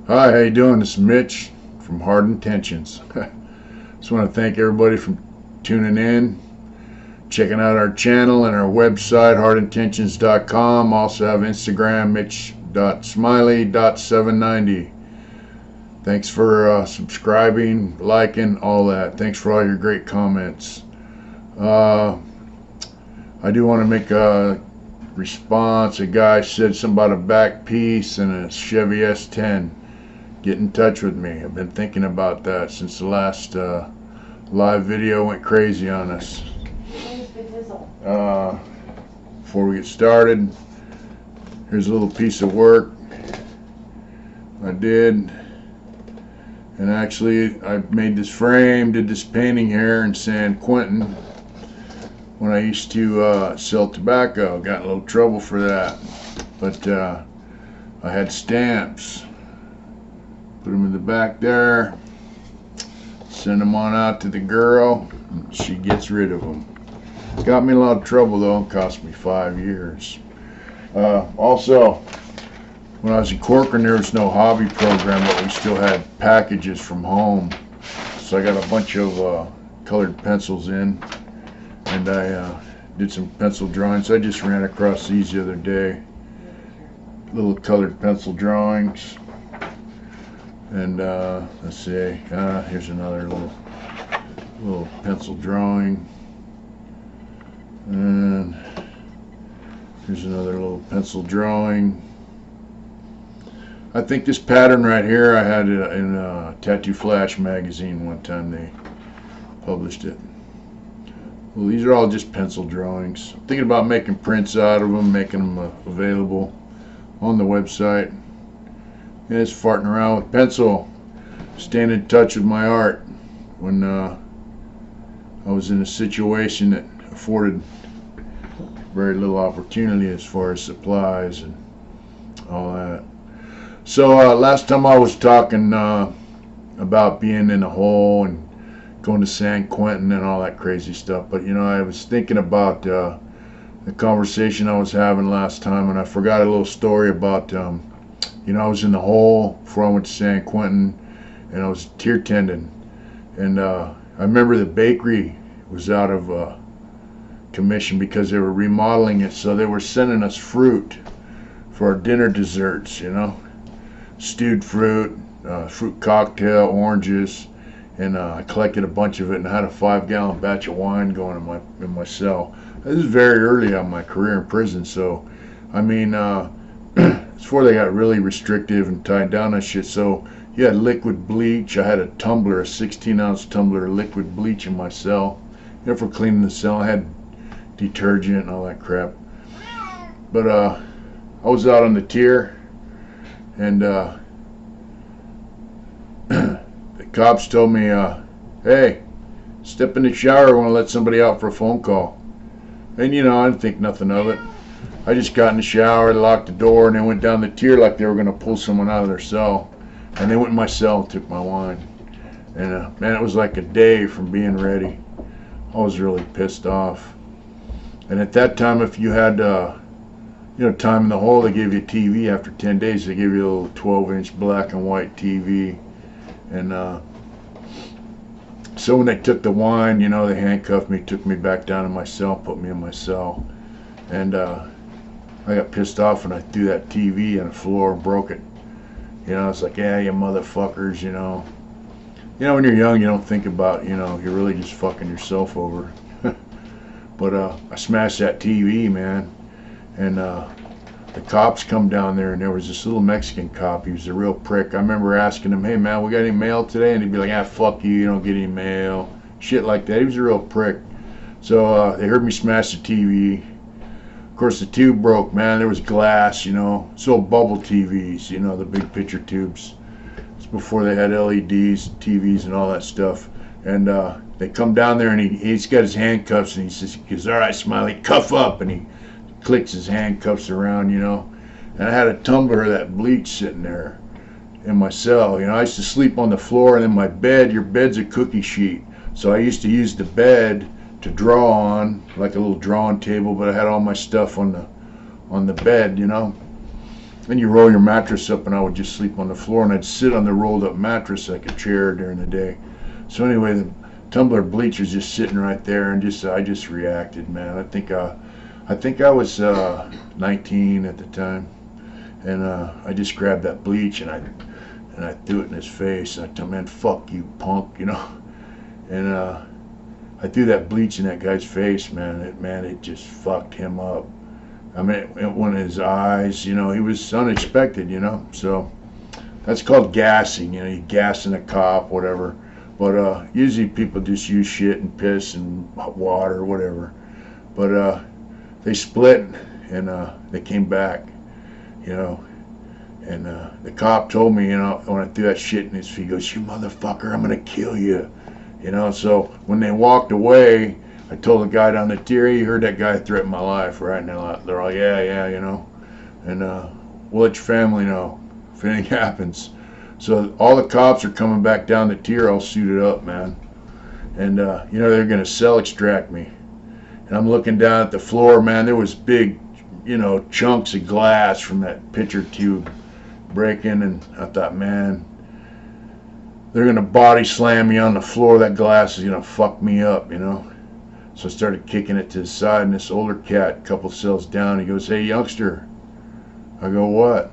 Hi, how you doing? This is Mitch from Hard Intentions. Just want to thank everybody for tuning in, checking out our channel and our website, hardintentions.com. Also have Instagram, mitch.smiley.790. Thanks for subscribing, liking, all that. Thanks for all your great comments. I do want to make a response. A guy said something about a back piece and a Chevy S10. Get in touch with me. I've been thinking about that since the last live video went crazy on us. Before we get started, here's a little piece of work I did. And actually, I made this frame, did this painting here in San Quentin when I used to sell tobacco. Got in a little trouble for that. But I had stamps. Put them in the back there. Send them on out to the girl. And she gets rid of them. Got me in a lot of trouble though. Cost me 5 years. Also, when I was in Corcoran, there was no hobby program, but we still had packages from home. So I got a bunch of colored pencils in, and I did some pencil drawings. I just ran across these the other day. Little colored pencil drawings. And let's see, here's another little pencil drawing, and here's another little pencil drawing. I think this pattern right here, I had it in Tattoo Flash magazine one time. They published it. Well, these are all just pencil drawings. I'm thinking about making prints out of them, making them available on the website. And it's farting around with pencil, staying in touch with my art when I was in a situation that afforded very little opportunity as far as supplies and all that. So last time I was talking about being in a hole and going to San Quentin and all that crazy stuff, but you know, I was thinking about the conversation I was having last time, and I forgot a little story about you know, I was in the hole before I went to San Quentin, and I was tier tending. And I remember the bakery was out of commission because they were remodeling it, so they were sending us fruit for our dinner desserts, you know. Stewed fruit, fruit cocktail, oranges, and I collected a bunch of it, and I had a 5-gallon batch of wine going in my cell. This is very early on my career in prison, so, I mean, before they got really restrictive and tied down that shit. So you had liquid bleach. I had a tumbler, a 16-ounce tumbler of liquid bleach in my cell. You know, for cleaning the cell. I had detergent and all that crap. But I was out on the tier, and the cops told me, hey, step in the shower. I want to let somebody out for a phone call. And you know, I didn't think nothing of it. I just got in the shower, locked the door, and they went down the tier like they were going to pull someone out of their cell. And they went in my cell and took my wine. And man, it was like a day from being ready. I was really pissed off. And at that time, if you had you know, time in the hole, they gave you a TV. After 10 days, they gave you a little 12-inch black and white TV. And so when they took the wine, you know, they handcuffed me, took me back down to my cell, put me in my cell. And I got pissed off and I threw that TV on the floor and broke it. You know, it's like, yeah, you motherfuckers, you know. You know, when you're young, you don't think about, you know, you're really just fucking yourself over. But I smashed that TV, man. And the cops come down there, and there was this little Mexican cop. He was a real prick. I remember asking him, hey, man, we got any mail today? And he'd be like, ah, fuck you, you don't get any mail. Shit like that. He was a real prick. So they heard me smash the TV. Of course, the tube broke, man. There was glass, you know. So bubble TVs, you know, the big picture tubes. It's before they had LEDs, TVs, and all that stuff. And they come down there, and he's got his handcuffs, and he goes, all right, Smiley, cuff up. And he clicks his handcuffs around, you know. And I had a tumbler of that bleach sitting there in my cell. You know, I used to sleep on the floor, and then my bed, your bed's a cookie sheet. So I used to use the bed to draw on, like a little drawing table, but I had all my stuff on the bed, you know. and you roll your mattress up, and I would just sleep on the floor, and I'd sit on the rolled up mattress like a chair during the day. So anyway, the tumbler of bleach was just sitting right there, and I just reacted, man. I think I was 19 at the time, and I just grabbed that bleach and I threw it in his face. I told him, man, fuck you, punk, you know. And I threw that bleach in that guy's face, man. It just fucked him up. I mean, it went in his eyes, you know. He was unexpected, you know. So that's called gassing, you know. You gassing a cop, whatever. But usually people just use shit and piss and hot water, whatever. But they split, and they came back, you know. And the cop told me, you know, when I threw that shit in his face, he goes, "You motherfucker, I'm gonna kill you." You know, so when they walked away, I told the guy down the tier, "You heard that guy threaten my life, right?" And they're all, yeah, you know. And we'll let your family know if anything happens. So all the cops are coming back down the tier all suited up, man. And, you know, they're going to cell extract me. And I'm looking down at the floor, man. There was big, you know, chunks of glass from that pitcher tube breaking. And I thought, man, they're going to body slam me on the floor. That glass is going to fuck me up, you know. So I started kicking it to the side, and this older cat, a couple cells down, he goes, "Hey, youngster." I go, "What?"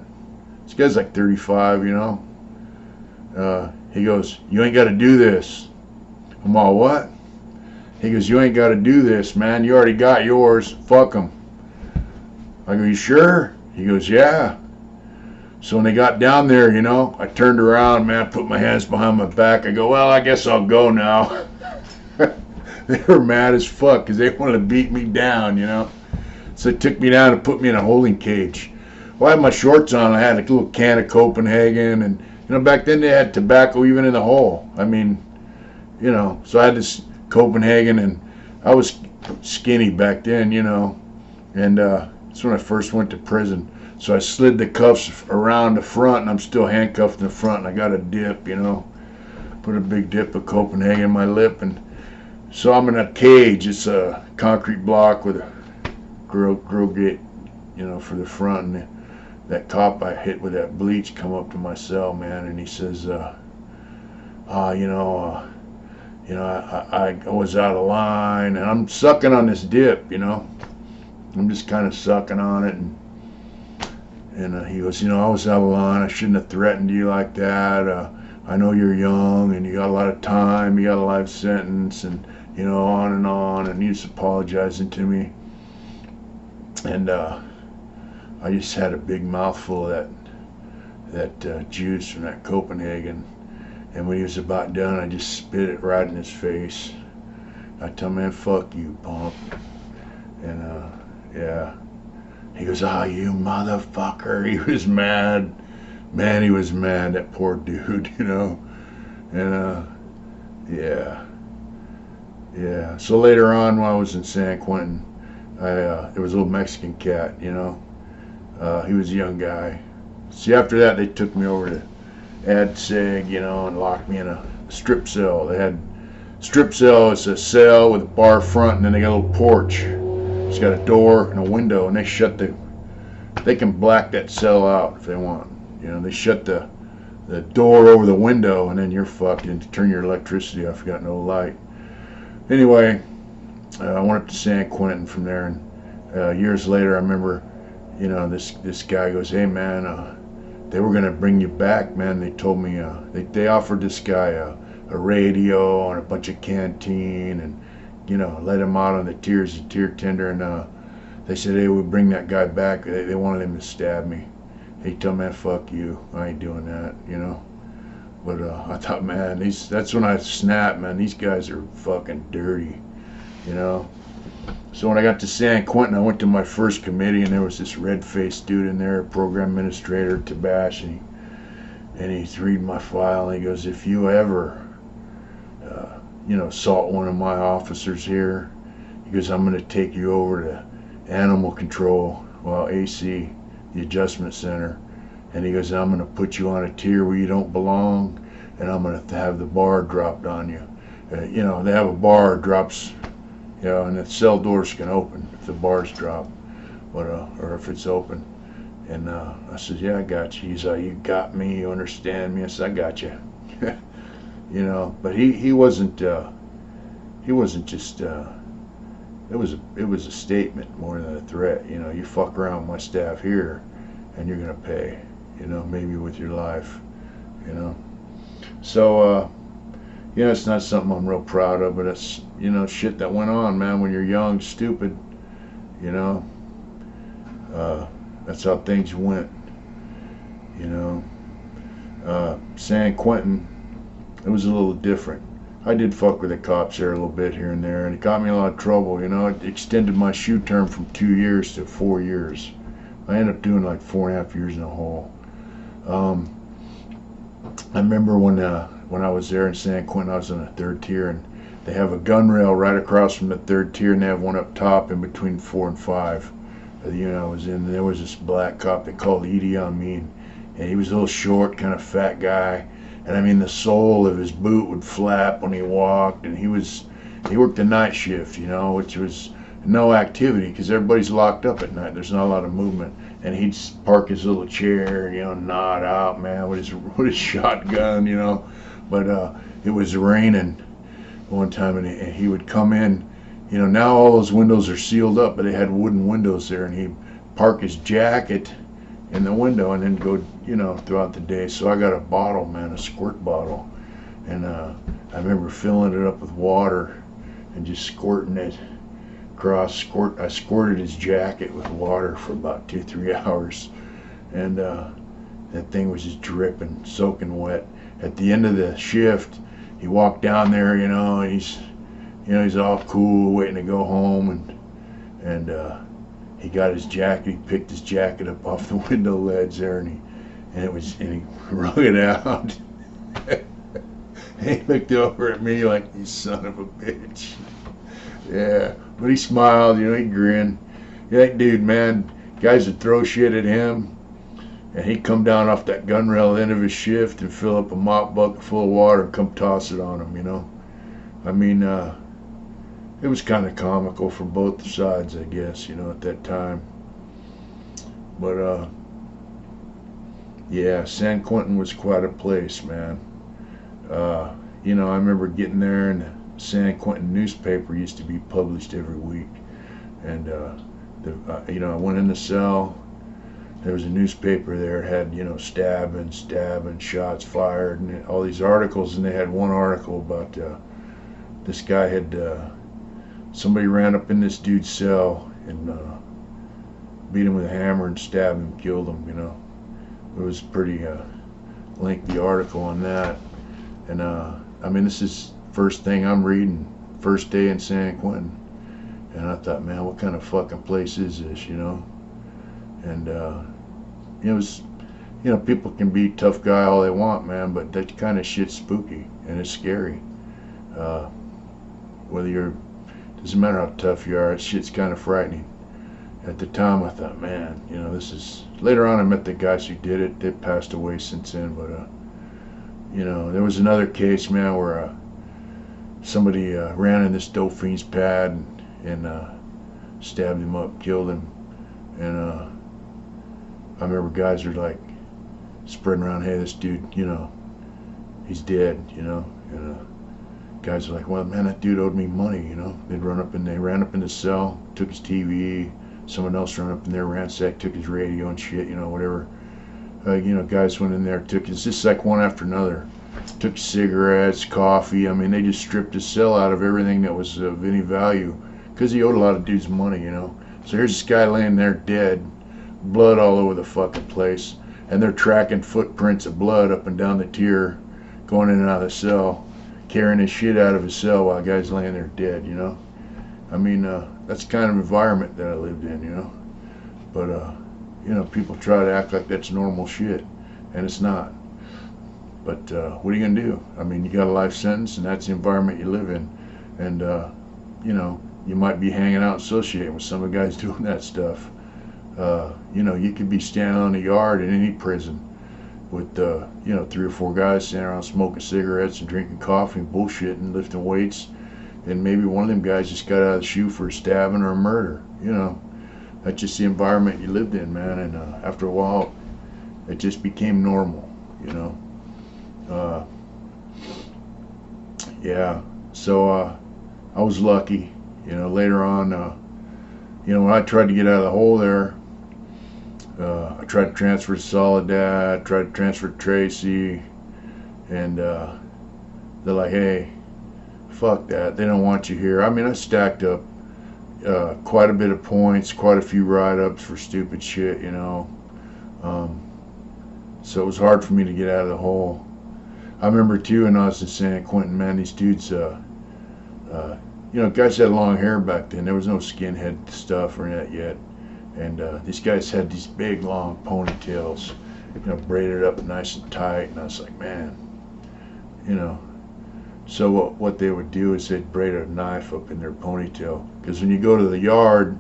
This guy's like 35, you know. He goes, "You ain't got to do this." I'm all, "What?" He goes, "You ain't got to do this, man. You already got yours. Fuck them." I go, "You sure?" He goes, "Yeah." So when they got down there, you know, I turned around, man, put my hands behind my back. I go, "Well, I guess I'll go now." They were mad as fuck because they wanted to beat me down, you know. So they took me down and put me in a holding cage. Well, I had my shorts on. I had a little can of Copenhagen, and you know, back then they had tobacco even in the hole. I mean, you know, so I had this Copenhagen, and I was skinny back then, you know. And that's when I first went to prison. So I slid the cuffs around the front, and I'm still handcuffed in the front, and I got a dip, you know. Put a big dip of Copenhagen in my lip, and so I'm in a cage. It's a concrete block with a grill gate, you know, for the front. And that cop I hit with that bleach come up to my cell, man, and he says, I was out of line, and I'm sucking on this dip, you know. I'm just kind of sucking on it, and he goes, "You know, I was out of line. I shouldn't have threatened you like that. I know you're young, and you got a lot of time. You got a life sentence, and you know, on, and he's apologizing to me." And I just had a big mouthful of that juice from that Copenhagen. And when he was about done, I just spit it right in his face. I tell him, "Man, fuck you, punk." And yeah. He goes, "Oh, you motherfucker." He was mad. Man, he was mad, that poor dude, you know. And yeah. Yeah. So later on, when I was in San Quentin, there was a little Mexican cat, you know. He was a young guy. See, after that, they took me over to AdSeg, you know, and locked me in a strip cell. They had strip cell. It's a cell with a bar front, and then they got a little porch. It's got a door and a window, and they can black that cell out if they want. You know, they shut the door over the window, and then you're fucked, and turn your electricity off. You got no light. Anyway, I went up to San Quentin from there, and years later, I remember, you know, this guy goes, "Hey, man, they were gonna bring you back, man." They told me they offered this guy a radio and a bunch of canteen, and you know, let him out on the tier as a tier tender, and they said, "Hey, we'll bring that guy back." They wanted him to stab me. He told me, "Man, fuck you. I ain't doing that," you know. But I thought, man, that's when I snapped, man. These guys are fucking dirty, you know. So when I got to San Quentin, I went to my first committee, and there was this red-faced dude in there, program administrator, Tabash, and he's reading my file, and he goes, "If you ever, you know, assault one of my officers here," he goes, "I'm going to take you over to animal control, well, AC, the adjustment center." And he goes, "I'm going to put you on a tier where you don't belong, and I'm going to have the bar dropped on you." You know, they have a bar drops, you know, and the cell doors can open if the bar's dropped, but or if it's open. And I said, yeah, I got you. He's like, you got me, you understand me? I said, I got you. You know, but he wasn't just, it was a statement more than a threat. You know, you fuck around with my staff here and you're going to pay, you know, maybe with your life, you know. So, yeah, it's not something I'm real proud of, but it's, you know, shit that went on, man, when you're young, stupid, you know. That's how things went, you know. San Quentin, it was a little different. I did fuck with the cops there a little bit here and there, and it got me in a lot of trouble, you know. It extended my shoe term from 2 years to 4 years. I ended up doing like 4.5 years in a hole. I remember when I was there in San Quentin, I was in the third tier, and they have a gun rail right across from the third tier, and they have one up top in between 4 and 5. The unit I was in, and there was this black cop they called Edie on me, and he was a little short, kind of fat guy, and I mean the sole of his boot would flap when he walked, and he worked the night shift, you know, which was no activity because everybody's locked up at night. There's not a lot of movement, and he'd park his little chair, you know, nod out, man, with his shotgun, you know. But it was raining one time, and he would come in. You know, now all those windows are sealed up, but they had wooden windows there, and he'd park his jacket in the window and then go, you know, throughout the day. So I got a bottle, man, a squirt bottle, and I remember filling it up with water and just squirting it across. I squirted his jacket with water for about 2-3 hours, and that thing was just dripping, soaking wet. At the end of the shift, he walked down there, you know, and he's all cool, waiting to go home, and he got his jacket. He picked his jacket up off the window ledge there, and he wrung it out. He looked over at me like, "You son of a bitch." Yeah, but he smiled, you know, he grinned. Yeah, that dude, man, guys would throw shit at him, and he'd come down off that gun rail at the end of his shift and fill up a mop bucket full of water and come toss it on him, you know. I mean, it was kind of comical for both sides, I guess, you know, at that time. But, yeah, San Quentin was quite a place, man. You know, I remember getting there, and the San Quentin newspaper used to be published every week. And, you know, I went in the cell. There was a newspaper there. It had, you know, stabbing, shots fired, and all these articles. And they had one article about this guy had... somebody ran up in this dude's cell and beat him with a hammer and stabbed him, killed him, you know. It was a pretty lengthy article on that. And I mean, this is first thing I'm reading, first day in San Quentin. And I thought, man, what kind of fucking place is this, you know? And it was, you know, people can be tough guy all they want, man, but that kind of shit's spooky and it's scary. Whether you're Doesn't matter how tough you are, that shit's kind of frightening. At the time, I thought, man, you know, this is... Later on, I met the guys who did it. They've passed away since then, but, you know, there was another case, man, where somebody ran in this dope fiend's pad and stabbed him up, killed him. And I remember guys were, like, spreading around, hey, this dude, you know, he's dead, you know, and guys are like, well, man, that dude owed me money, you know. They ran up in his cell, took his TV. Someone else ran up in there, ransacked, took his radio and shit, you know, whatever. You know, guys went in there, it's just like one after another. Took cigarettes, coffee. I mean, they just stripped his cell out of everything that was of any value because he owed a lot of dudes money, you know. So here's this guy laying there dead, blood all over the fucking place, and they're tracking footprints of blood up and down the tier, going in and out of the cell, carrying his shit out of his cell while the guy's laying there dead, you know. I mean, that's the kind of environment that I lived in, you know. But, you know, people try to act like that's normal shit, and it's not. But what are you going to do? I mean, you got a life sentence, and that's the environment you live in. And, you know, you might be hanging out associating with some of the guys doing that stuff. You know, you could be standing on the yard in any prison with, you know, 3 or 4 guys standing around smoking cigarettes and drinking coffee and bullshitting, lifting weights. And maybe one of them guys just got out of the shoe for a stabbing or a murder, you know. that's just the environment you lived in, man. And after a while, it just became normal, you know. Uh, yeah. So I was lucky, you know. Later on, you know, when I tried to get out of the hole there, I tried to transfer to Soledad, tried to transfer to Tracy, and they're like, hey, fuck that. They don't want you here. I mean, I stacked up quite a bit of points, quite a few write-ups for stupid shit, you know. Um, so it was hard for me to get out of the hole. I remember too when I was in San Quentin, man, these dudes, you know, guys had long hair back then. There was no skinhead stuff or that yet. And these guys had these big, long ponytails, you know, braided up nice and tight. And I was like, man, you know. So what they would do is they'd braid a knife up in their ponytail. Because when you go to the yard,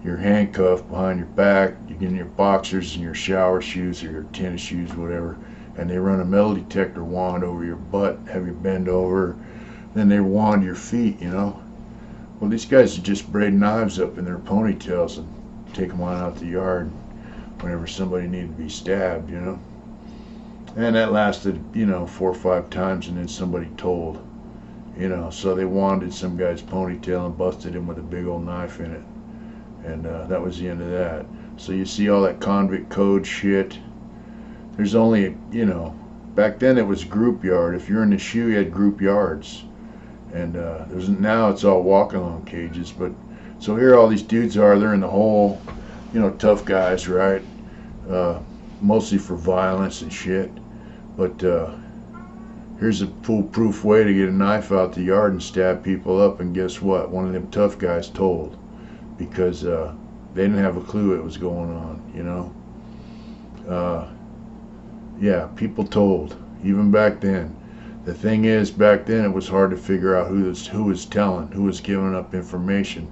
you're handcuffed behind your back. You get in your boxers and your shower shoes or your tennis shoes, whatever. And they run a metal detector wand over your butt, have you bend over. Then they wand your feet, you know. Well, these guys would just braid knives up in their ponytails and take them on out the yard whenever somebody needed to be stabbed, you know. And that lasted, you know, 4 or 5 times, and then somebody told, you know. So they wanded some guy's ponytail and busted him with a big old knife in it. And that was the end of that. So you see all that convict code shit. There's only, you know, back then it was group yard. If you're in the shoe, you had group yards. And now it's all walk-along cages. But so here all these dudes are, they're in the hole, you know, tough guys, right? Mostly for violence and shit. But here's a foolproof way to get a knife out the yard and stab people up. And guess what? One of them tough guys told, because they didn't have a clue what was going on, you know. Yeah, people told, even back then. The thing is, back then it was hard to figure out who was telling, who was giving up information.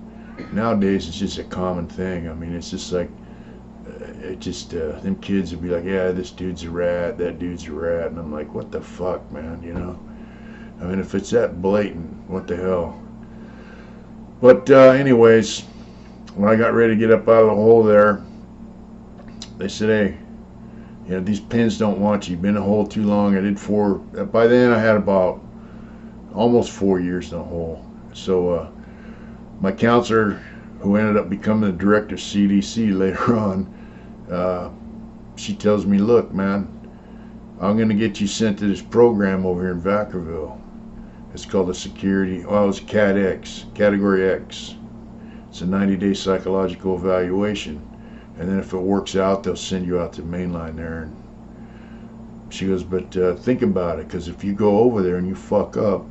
Nowadays it's just a common thing. I mean, it's just like, them kids would be like, yeah, this dude's a rat, that dude's a rat, and I'm like, what the fuck, man, you know? I mean, if it's that blatant, what the hell? But anyways, when I got ready to get up out of the hole there, they said, hey, you know, these pins don't want you. You've been in a hole too long. I did 4. By then I had about almost 4 years in the hole. So my counselor, who ended up becoming the director of CDC later on, she tells me, look, man, I'm going to get you sent to this program over here in Vacaville. It's called a security, well, it was CAT X, Category X. It's a 90-day psychological evaluation. And then if it works out, they'll send you out to mainline there. And she goes, but think about it, because if you go over there and you fuck up,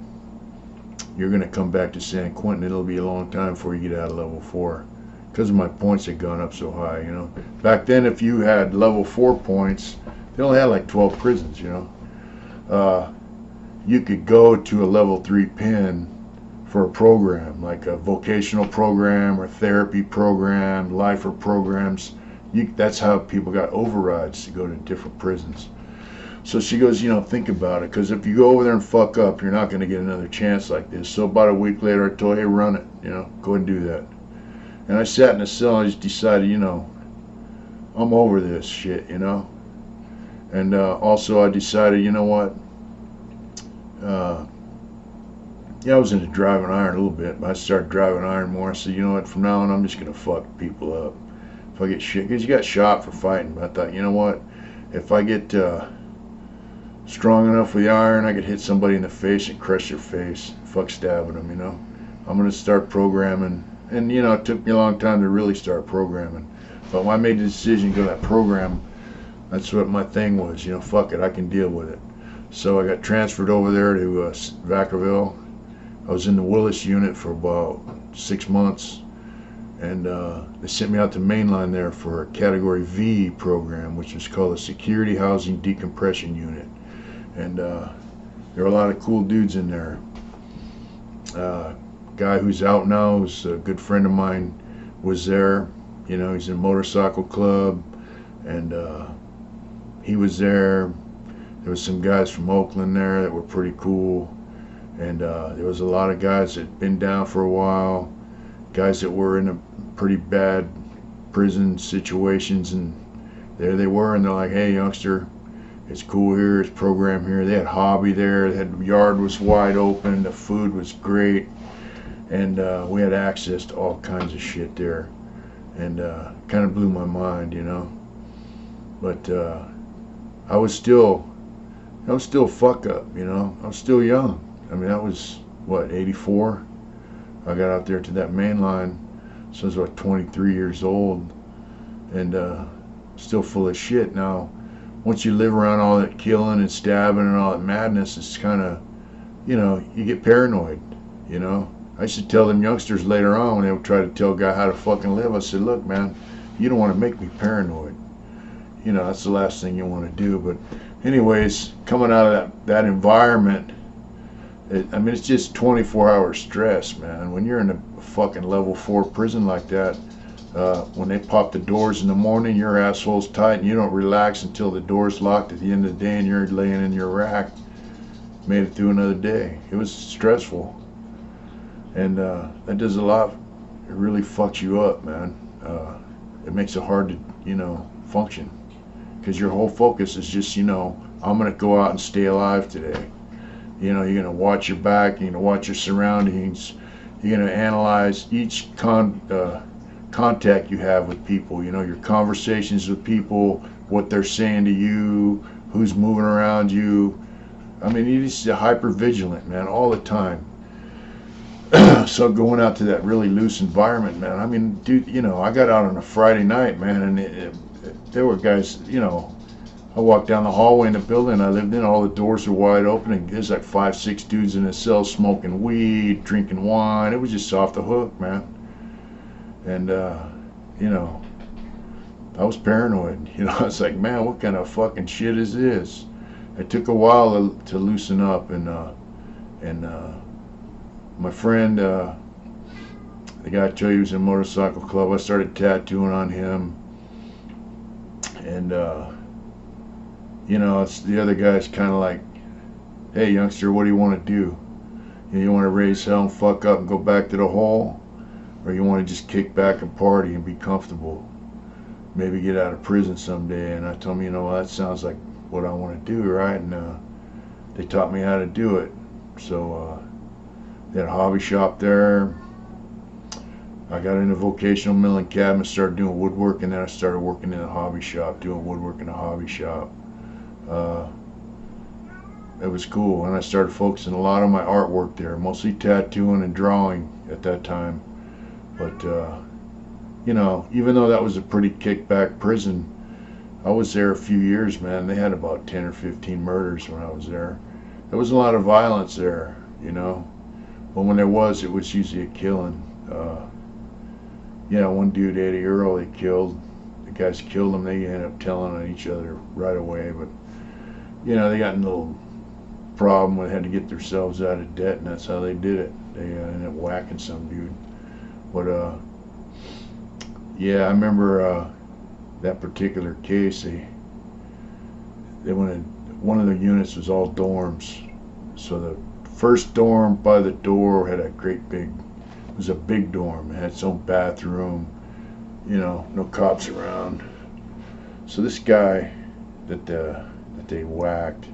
you're going to come back to San Quentin. It'll be a long time before you get out of level 4. Because my points had gone up so high, you know. Back then, if you had level 4 points, they only had like 12 prisons, you know. You could go to a level 3 pin for a program, like a vocational program or therapy program, lifer programs. That's how people got overrides to go to different prisons. So she goes, you know, think about it, because if you go over there and fuck up, you're not going to get another chance like this. So about a week later, I told her, hey, run it, you know, go ahead and do that. And I sat in the cell and I just decided, you know, I'm over this shit, you know. And also I decided, you know what, yeah, I was into driving iron a little bit, but I started driving iron more. I said, you know what, from now on, I'm just going to fuck people up. If I get shit, because you got shot for fighting, but I thought, you know what, if I get strong enough with the iron, I could hit somebody in the face and crush their face. Fuck stabbing them, you know. I'm going to start programming. And, you know, it took me a long time to really start programming. But when I made the decision to go to that program, that's what my thing was, you know, fuck it, I can deal with it. So I got transferred over there to Vacaville. I was in the Willis unit for about 6 months, and they sent me out to mainline there for a Category V program, which was called a Security Housing Decompression Unit. And there were a lot of cool dudes in there. Guy who's out now, who's a good friend of mine, was there. You know, he's in a motorcycle club, and he was there. There was some guys from Oakland there that were pretty cool. And there was a lot of guys that had been down for a while, guys that were in a pretty bad prison situations, and there they were, and they're like, hey, youngster, it's cool here, it's program here. They had hobby there, the yard was wide open, the food was great, and we had access to all kinds of shit there, and kind of blew my mind, you know. But I was still fuck up, you know. I was still young. I mean, that was what, 84. I got out there to that main line, so I was about 23 years old, and still full of shit. Now, once you live around all that killing and stabbing and all that madness, it's kind of, you know, you get paranoid, you know. I used to tell them youngsters later on when they would try to tell a guy how to fucking live, I said, look, man, you don't want to make me paranoid. You know, that's the last thing you want to do. But anyways, coming out of that environment, I mean, it's just 24-hour stress, man. When you're in a fucking level 4 prison like that, when they pop the doors in the morning, your asshole's tight and you don't relax until the door's locked at the end of the day and you're laying in your rack. Made it through another day. It was stressful. And that does a lot. It really fucks you up, man. It makes it hard to, you know, function. Because your whole focus is just, you know, I'm going to go out and stay alive today. You know, you're going to watch your back, you're going to watch your surroundings, you're going to analyze each contact you have with people, you know, your conversations with people, what they're saying to you, who's moving around you. I mean, you're just hyper vigilant, man, all the time. So going out to that really loose environment, man, I mean, dude, you know, I got out on a Friday night, man, and there were guys, you know, I walked down the hallway in the building I lived in, all the doors were wide open, and there's like 5, 6 dudes in a cell smoking weed, drinking wine. It was just off the hook, man. And, you know, I was paranoid. You know, I was like, man, what kind of fucking shit is this? It took a while to loosen up, and my friend, the guy I told you was in a motorcycle club, I started tattooing on him, and you know, it's the other guy's kind of like, hey, youngster, what do you want to do? You want to raise hell and fuck up and go back to the hole? Or you want to just kick back and party and be comfortable? Maybe get out of prison someday. And I told him, you know, well, that sounds like what I want to do, right? And they taught me how to do it. So they had a hobby shop there. I got into vocational milling cabinet, started doing woodwork, and then I started working in a hobby shop, doing woodwork in a hobby shop. It was cool, and I started focusing a lot on my artwork there, mostly tattooing and drawing at that time. But you know, even though that was a pretty kickback prison, I was there a few years, man. They had about 10 or 15 murders when I was there. There was a lot of violence there, you know, but when there was, it was usually a killing. You know, one dude, Eddie Earl, they killed. The guys killed him. They ended up telling on each other right away, but you know, they got in a little problem where they had to get themselves out of debt, and that's how they did it. They ended up whacking some dude. But yeah, I remember that particular case. They went in, one of the units was all dorms. So the first dorm by the door had a great big, it was a big dorm. It had its own bathroom, you know, no cops around. So this guy that they whacked,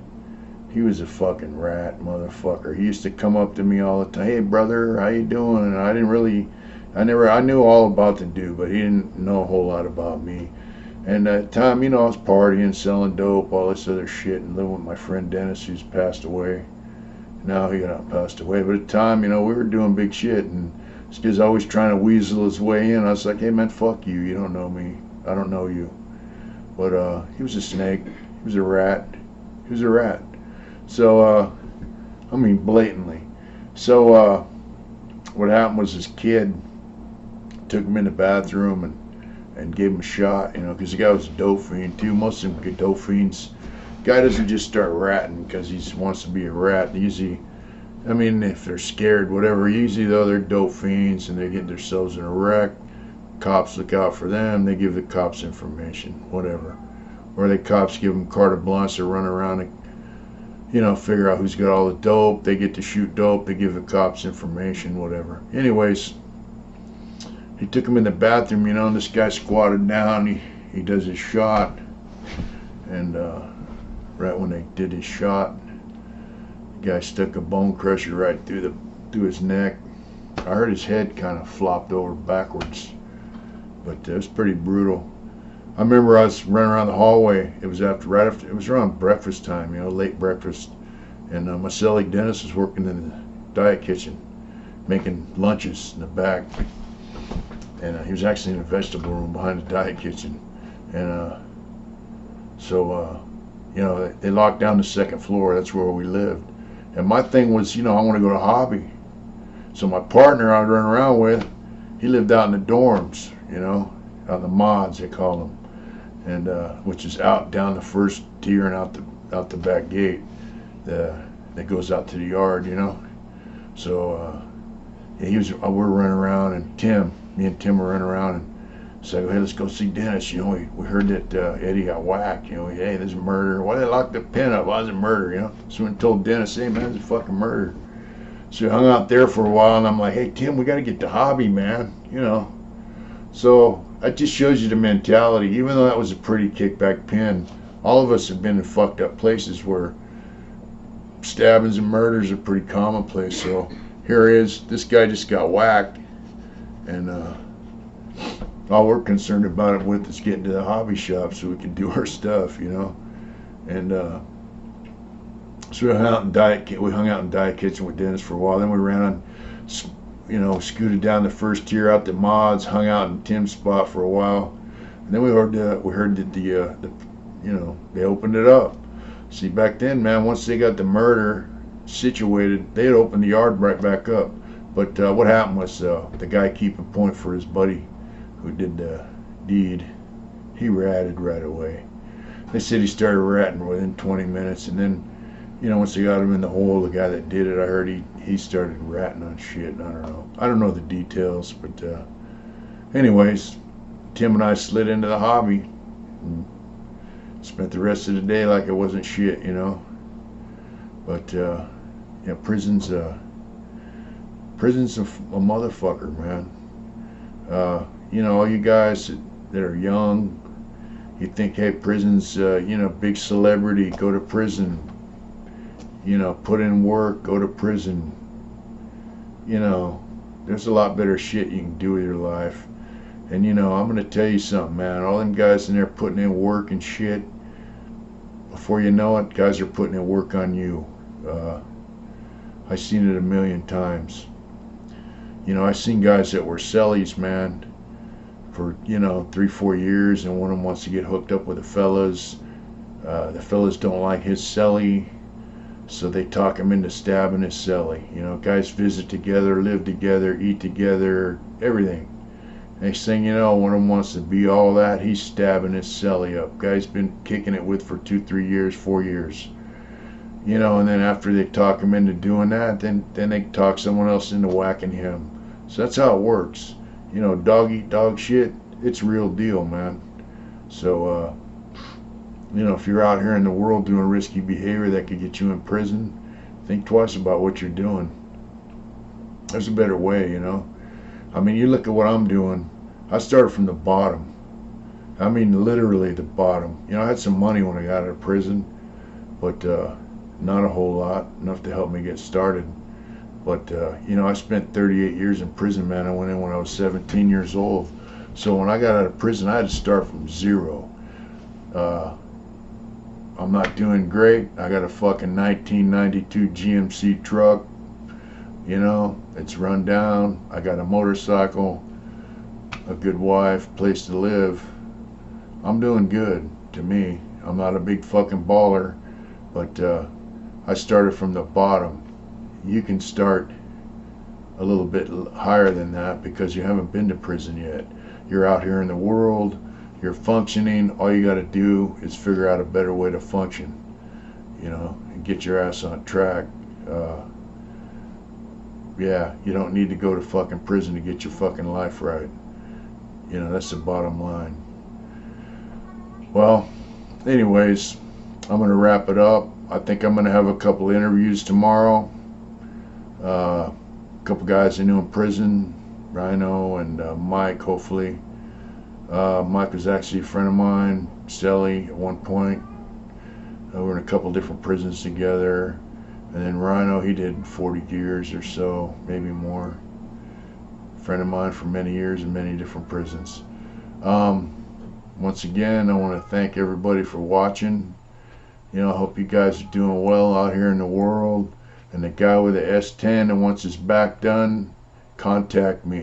he was a fucking rat motherfucker. He used to come up to me all the time, hey brother, how you doing? And I knew all about the dude, but he didn't know a whole lot about me. And at the time, you know, I was partying, selling dope, all this other shit, and living with my friend Dennis, who's passed away. Now he got passed away, but at the time, you know, we were doing big shit, and this kid's always trying to weasel his way in. I was like, hey man, fuck you, you don't know me, I don't know you. But he was a snake, he was a rat, he was a rat. So, I mean, blatantly. So, what happened was this kid took him in the bathroom and gave him a shot, you know, because the guy was a dope fiend too. Most of them get dope fiends. Guy doesn't just start ratting because he wants to be a rat. Usually, I mean, if they're scared, whatever, usually though they're dope fiends and they get themselves in a wreck. Cops look out for them. They give the cops information, whatever. Or the cops give them carte blanche to run around and, you know, figure out who's got all the dope. They get to shoot dope. They give the cops information, whatever. Anyways, he took him in the bathroom, you know, and this guy squatted down. He does his shot, and right when they did his shot, the guy stuck a bone crusher right through his neck. I heard his head kind of flopped over backwards, but it was pretty brutal. I remember I was running around the hallway. It was it was around breakfast time, you know, late breakfast, and my celly Dennis was working in the diet kitchen, making lunches in the back, and he was actually in the vegetable room behind the diet kitchen, and so you know, they locked down the second floor. That's where we lived, and my thing was, you know, I want to go to hobby. So my partner I was running around with, he lived out in the dorms, you know, out in the mods they call them, and which is out down the first tier and out the back gate that goes out to the yard, you know. So yeah, we're running around, and me and Tim were running around, and so hey, let's go see Dennis. You know, we heard that Eddie got whacked. You know, hey, there's a murder. Why they locked the pen up? Why is it murder? You know. So we told Dennis, hey man, it's a fucking murder. So we hung out there for a while, and I'm like, hey Tim, we got to get to hobby, man. You know. So that just shows you the mentality. Even though that was a pretty kickback pen, all of us have been in fucked up places where stabbings and murders are pretty commonplace. So here he is. This guy just got whacked, and all we're concerned about it with is getting to the hobby shop so we can do our stuff, you know. And so we hung out in diet kitchen with Dennis for a while. Then we ran on, you know, scooted down the first tier out the mods, hung out in Tim's spot for a while, and then we heard that the you know, they opened it up. See, back then, man, once they got the murder situated, they'd open the yard right back up. But what happened was the guy keeping point for his buddy who did the deed, he ratted right away. They said he started ratting within 20 minutes, and then, you know, once they got him in the hole, the guy that did it, I heard he started ratting on shit. I don't know the details, but anyways, Tim and I slid into the hobby and spent the rest of the day like it wasn't shit, you know. But yeah, prison's a motherfucker, man. You know, all you guys that are young, you think, hey, prison's you know, big celebrity, go to prison. You know, put in work, go to prison. You know, there's a lot better shit you can do with your life. And, you know, I'm going to tell you something, man. All them guys in there putting in work and shit, before you know it, guys are putting in work on you. I've seen it a million times. You know, I've seen guys that were cellies, man, for, you know, 3-4 years, and one of them wants to get hooked up with the fellas. The fellas don't like his celly, so they talk him into stabbing his celly. You know, guys visit together, live together, eat together, everything. Next thing you know, one of them wants to be all that, he's stabbing his celly up. Guy's been kicking it with for 2-3 years, 4 years. You know, and then after they talk him into doing that, then they talk someone else into whacking him. So that's how it works. You know, dog eat dog shit, it's real deal, man. So, you know, if you're out here in the world doing risky behavior that could get you in prison, think twice about what you're doing. There's a better way, you know. I mean, you look at what I'm doing. I started from the bottom. I mean, literally the bottom. You know, I had some money when I got out of prison, but not a whole lot, enough to help me get started. But, you know, I spent 38 years in prison, man. I went in when I was 17 years old. So when I got out of prison, I had to start from zero. I'm not doing great. I got a fucking 1992 GMC truck. You know, it's run down. I got a motorcycle, a good wife, place to live. I'm doing good, to me. I'm not a big fucking baller, but I started from the bottom. You can start a little bit higher than that because you haven't been to prison yet. You're out here in the world. You're functioning. All you got to do is figure out a better way to function, you know, and get your ass on track. Yeah, you don't need to go to fucking prison to get your fucking life right. You know, that's the bottom line. Well, anyways, I'm going to wrap it up. I think I'm going to have a couple interviews tomorrow. A couple guys I knew in prison. Rhino, and Mike, hopefully. Mike was actually a friend of mine, Sally, at one point. We were in a couple different prisons together. And then Rhino, he did 40 years or so, maybe more. Friend of mine for many years in many different prisons. Once again, I want to thank everybody for watching. I hope you guys are doing well out here in the world. And the guy with the S10 that wants his back done, contact me.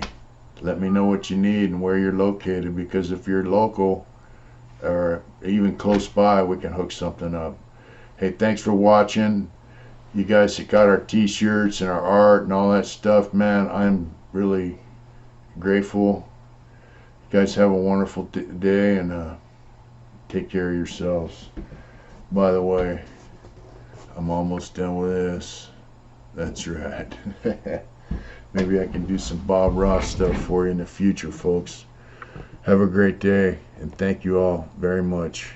Let me know what you need and where you're located, because if you're local or even close by, we can hook something up. Hey, thanks for watching. You guys that got our t-shirts and our art and all that stuff, man, I'm really grateful. You guys have a wonderful day, and take care of yourselves. By the way, I'm almost done with this. That's right. Maybe I can do some Bob Ross stuff for you in the future, folks. Have a great day, and thank you all very much.